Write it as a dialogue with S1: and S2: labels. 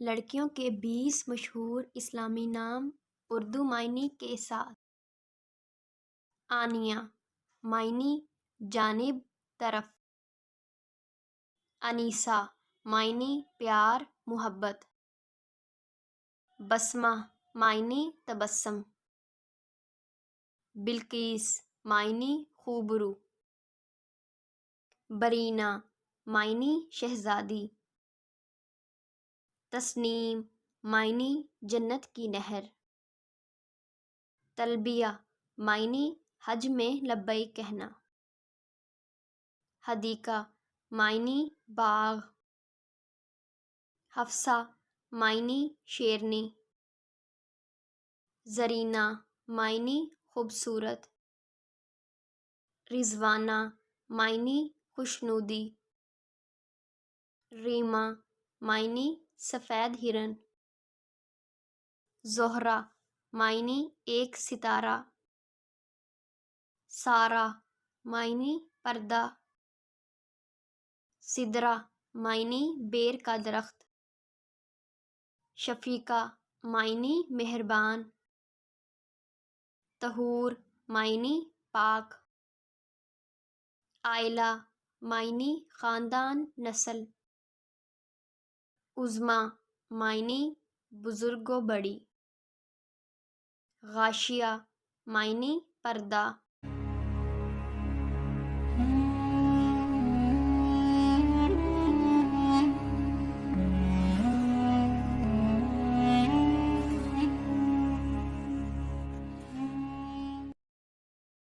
S1: لڑکیوں کے 20 مشہور اسلامی نام اردو معنی کے ساتھ۔ آنیہ معنی جانب، طرف۔ انیسہ معنی پیار، محبت۔ بسمہ معنی تبسم۔ بلقیس معنی خوبرو۔ برینہ معنی شہزادی۔ تسنیم معنی جنت کی نہر۔ تلبیہ معنی حج میں لبیک کہنا۔ حدیقہ معنی باغ۔ حفصہ معنی شیرنی۔ زرینہ معنی خوبصورت۔ رضوانہ معنی خوشنودی۔ ریمہ معنی سفید ہرن۔ زہرہ معنی ایک ستارہ۔ سارہ معنی پردہ۔ سدرہ معنی بیر کا درخت۔ شفیقہ معنی مہربان۔ طہور معنی پاک۔ عائلہ معنی خاندان، نسل۔ عظمیٰ معنی بزرگ و بڑی۔ غاشیہ معنی پردہ۔